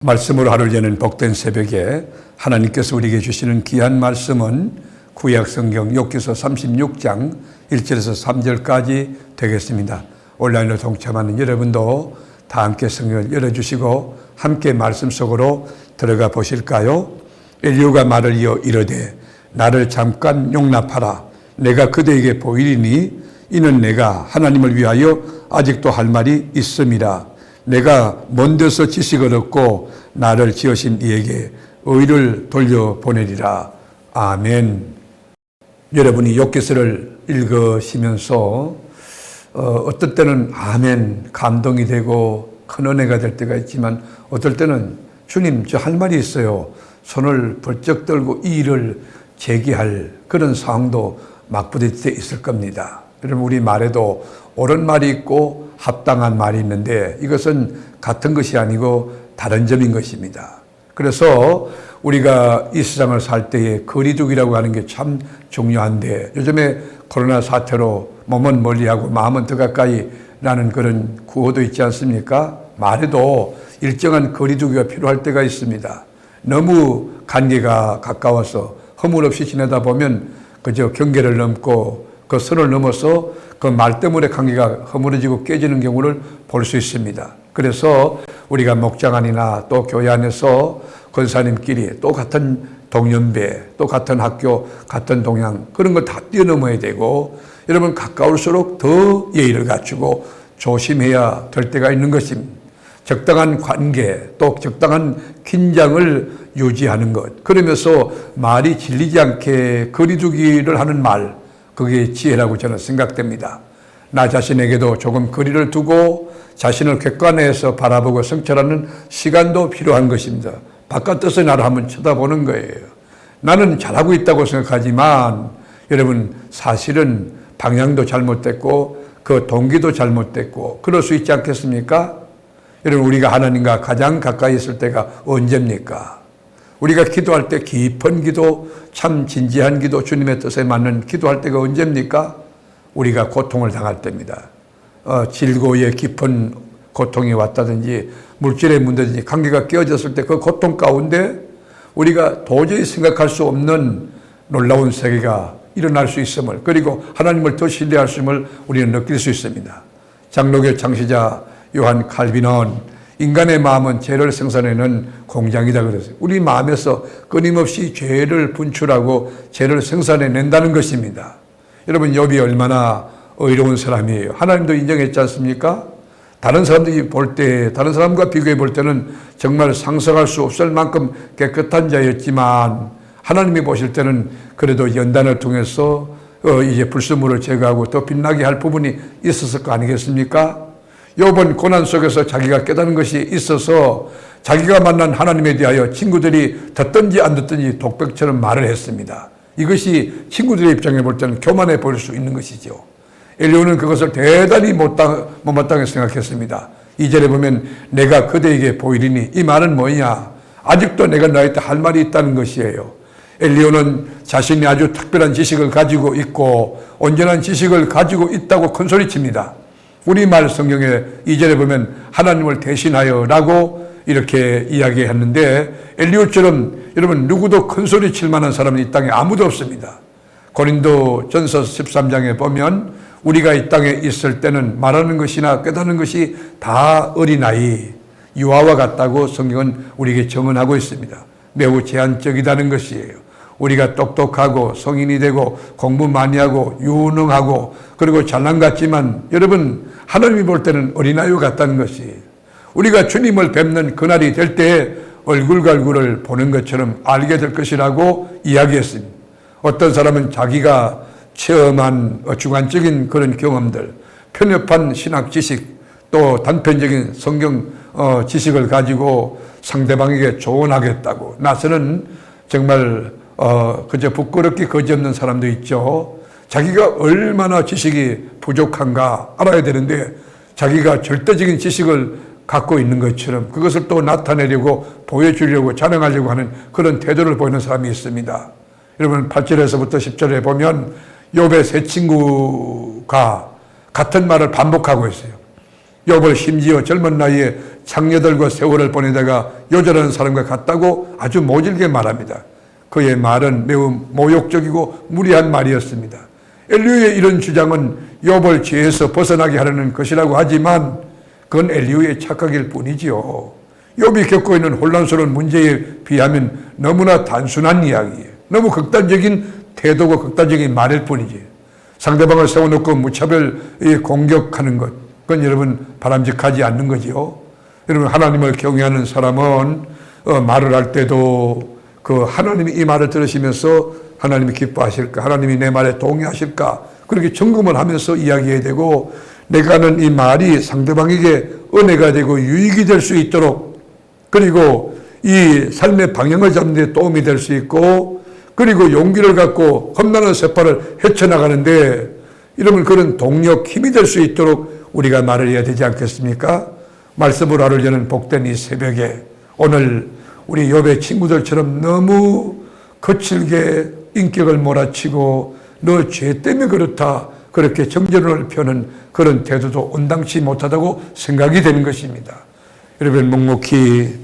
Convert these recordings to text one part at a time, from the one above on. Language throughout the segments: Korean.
말씀으로 하루를 여는 복된 새벽에 하나님께서 우리에게 주시는 귀한 말씀은 구약성경 욥기서 36장 1절에서 3절까지 되겠습니다. 온라인으로 동참하는 여러분도 다 함께 성경을 열어주시고 함께 말씀 속으로 들어가 보실까요? 엘리후가 말을 이어 이르되 나를 잠깐 용납하라. 내가 그대에게 보이리니 이는 내가 하나님을 위하여 아직도 할 말이 있음이라. 내가 먼 데서 지식을 얻고 나를 지으신 이에게 의를 돌려보내리라. 아멘. 여러분이 욥기서를 읽으시면서 어떨 때는 아멘 감동이 되고 큰 은혜가 될 때가 있지만 어떨 때는 주님 저 할 말이 있어요. 손을 벌쩍 들고 이 일을 제기할 그런 상황도 맞부딪힐 때 있을 겁니다. 여러분 우리 말에도 옳은 말이 있고 합당한 말이 있는데 이것은 같은 것이 아니고 다른 점인 것입니다. 그래서 우리가 이 세상을 살 때에 거리두기라고 하는 게 참 중요한데 요즘에 코로나 사태로 몸은 멀리하고 마음은 더 가까이라는 그런 구호도 있지 않습니까? 말에도 일정한 거리두기가 필요할 때가 있습니다. 너무 관계가 가까워서 허물없이 지내다 보면 그저 경계를 넘고 그 선을 넘어서 그 말 때문에 관계가 허물어지고 깨지는 경우를 볼 수 있습니다. 그래서 우리가 목장 안이나 또 교회 안에서 권사님끼리 또 같은 동년배, 또 같은 학교, 같은 동향 그런 걸 다 뛰어넘어야 되고 여러분 가까울수록 더 예의를 갖추고 조심해야 될 때가 있는 것입니다. 적당한 관계, 또 적당한 긴장을 유지하는 것. 그러면서 말이 질리지 않게 거리두기를 하는 말, 그게 지혜라고 저는 생각됩니다. 나 자신에게도 조금 거리를 두고 자신을 객관해서 바라보고 성찰하는 시간도 필요한 것입니다. 바깥에서 나를 한번 쳐다보는 거예요. 나는 잘하고 있다고 생각하지만 여러분 사실은 방향도 잘못됐고 그 동기도 잘못됐고 그럴 수 있지 않겠습니까? 여러분 우리가 하나님과 가장 가까이 있을 때가 언제입니까? 우리가 기도할 때 깊은 기도, 참 진지한 기도, 주님의 뜻에 맞는 기도할 때가 언제입니까? 우리가 고통을 당할 때입니다. 질고의 깊은 고통이 왔다든지 물질의 문제든지 관계가 깨어졌을 때 그 고통 가운데 우리가 도저히 생각할 수 없는 놀라운 세계가 일어날 수 있음을 그리고 하나님을 더 신뢰할 수 있음을 우리는 느낄 수 있습니다. 장로교 창시자 요한 칼빈은 인간의 마음은 죄를 생산해내는 공장이다 그랬어요. 우리 마음에서 끊임없이 죄를 분출하고 죄를 생산해낸다는 것입니다. 여러분 욥이 얼마나 의로운 사람이에요. 하나님도 인정했지 않습니까? 다른 사람들이 볼 때, 다른 사람과 비교해 볼 때는 정말 상상할 수 없을 만큼 깨끗한 자였지만 하나님이 보실 때는 그래도 연단을 통해서 이제 불순물을 제거하고 더 빛나게 할 부분이 있었을 거 아니겠습니까? 욥은 고난 속에서 자기가 깨닫는 것이 있어서 자기가 만난 하나님에 대하여 친구들이 듣든지 안 듣든지 독백처럼 말을 했습니다. 이것이 친구들의 입장에 볼 때는 교만해 보일 수 있는 것이죠. 엘리후는 그것을 대단히 못마땅하게 생각했습니다. 2절에 보면 내가 그대에게 보이리니 이 말은 뭐냐? 아직도 내가 너희한테 할 말이 있다는 것이에요. 엘리후는 자신이 아주 특별한 지식을 가지고 있고 온전한 지식을 가지고 있다고 큰소리칩니다. 우리말 성경에 2절에 보면 하나님을 대신하여 라고 이렇게 이야기했는데 엘리후처럼 여러분 누구도 큰소리 칠 만한 사람은 이 땅에 아무도 없습니다. 고린도 전서 13장에 보면 우리가 이 땅에 있을 때는 말하는 것이나 깨닫는 것이 다 어린아이 유아와 같다고 성경은 우리에게 정언하고 있습니다. 매우 제한적이다는 것이에요. 우리가 똑똑하고 성인이 되고 공부 많이 하고 유능하고 그리고 잘난 것 같지만 여러분 하나님이 볼 때는 어린아이와 같다는 것이 우리가 주님을 뵙는 그날이 될 때 얼굴과 얼굴을 보는 것처럼 알게 될 것이라고 이야기했습니다. 어떤 사람은 자기가 체험한 주관적인 그런 경험들, 편협한 신학 지식, 또 단편적인 성경 지식을 가지고 상대방에게 조언하겠다고 나서는 정말 그저 부끄럽게 거지없는 사람도 있죠. 자기가 얼마나 지식이 부족한가 알아야 되는데 자기가 절대적인 지식을 갖고 있는 것처럼 그것을 또 나타내려고 보여주려고 자랑하려고 하는 그런 태도를 보이는 사람이 있습니다. 여러분 8절에서부터 10절에 보면 욥의 세 친구가 같은 말을 반복하고 있어요. 욥을 심지어 젊은 나이에 장녀들과 세월을 보내다가 요절하는 사람과 같다고 아주 모질게 말합니다. 그의 말은 매우 모욕적이고 무리한 말이었습니다. 엘리후의 이런 주장은 욥을 죄에서 벗어나게 하려는 것이라고 하지만 그건 엘리후의 착각일 뿐이지요. 욥이 겪고 있는 혼란스러운 문제에 비하면 너무나 단순한 이야기예요. 너무 극단적인 태도고 극단적인 말일 뿐이지. 상대방을 세워놓고 무차별 공격하는 것, 그건 여러분 바람직하지 않는 거지요. 여러분, 하나님을 경외하는 사람은 말을 할 때도 그 하나님이 이 말을 들으시면서 하나님이 기뻐하실까, 하나님이 내 말에 동의하실까, 그렇게 점검을 하면서 이야기해야 되고, 내가 하는 이 말이 상대방에게 은혜가 되고 유익이 될 수 있도록, 그리고 이 삶의 방향을 잡는 데 도움이 될 수 있고, 그리고 용기를 갖고 험난한 세파를 헤쳐나가는데 이러면 그런 동력, 힘이 될 수 있도록 우리가 말을 해야 되지 않겠습니까? 말씀으로 하루 여는 복된 이 새벽에 오늘 우리 욥의 친구들처럼 너무 거칠게 인격을 몰아치고 너 죄 때문에 그렇다, 그렇게 정죄론을 펴는 그런 태도도 온당치 못하다고 생각이 되는 것입니다. 여러분, 묵묵히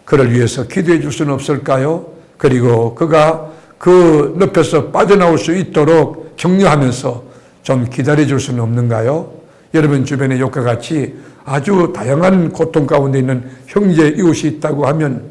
그를 위해서 기도해 줄 수는 없을까요? 그리고 그가 그 늪에서 빠져나올 수 있도록 격려하면서 좀 기다려 줄 수는 없는가요? 여러분 주변에 욥과 같이 아주 다양한 고통 가운데 있는 형제 이웃이 있다고 하면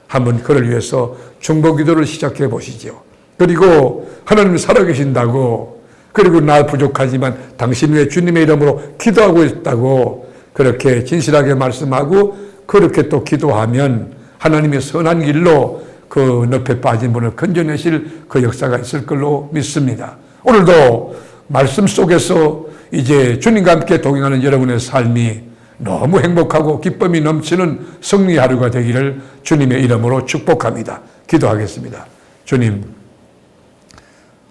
한번 그를 위해서 중보 기도를 시작해 보시죠. 그리고 하나님 살아계신다고, 그리고 나 부족하지만 당신 위해 주님의 이름으로 기도하고 있다고 그렇게 진실하게 말씀하고 그렇게 또 기도하면 하나님의 선한 길로 그 늪에 빠진 분을 건져내실 그 역사가 있을 걸로 믿습니다. 오늘도 말씀 속에서 이제 주님과 함께 동행하는 여러분의 삶이 너무 행복하고 기쁨이 넘치는 승리 하루가 되기를 주님의 이름으로 축복합니다. 기도하겠습니다. 주님,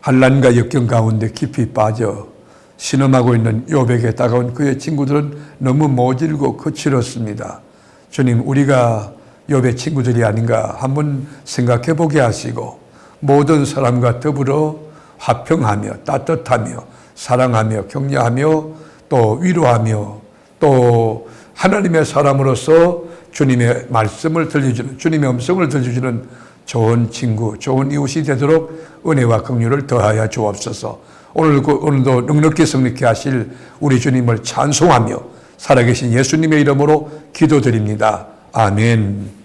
환난과 역경 가운데 깊이 빠져 신음하고 있는 욥에게 다가온 그의 친구들은 너무 모질고 거칠었습니다. 주님, 우리가 욥의 친구들이 아닌가 한번 생각해 보게 하시고 모든 사람과 더불어 화평하며 따뜻하며 사랑하며 격려하며 또 위로하며 또 하나님의 사람으로서 주님의 말씀을 들려주는, 주님의 음성을 들려주는 좋은 친구, 좋은 이웃이 되도록 은혜와 긍휼을 더하여 주옵소서. 오늘도 넉넉히 성립케 하실 우리 주님을 찬송하며 살아계신 예수님의 이름으로 기도드립니다. 아멘.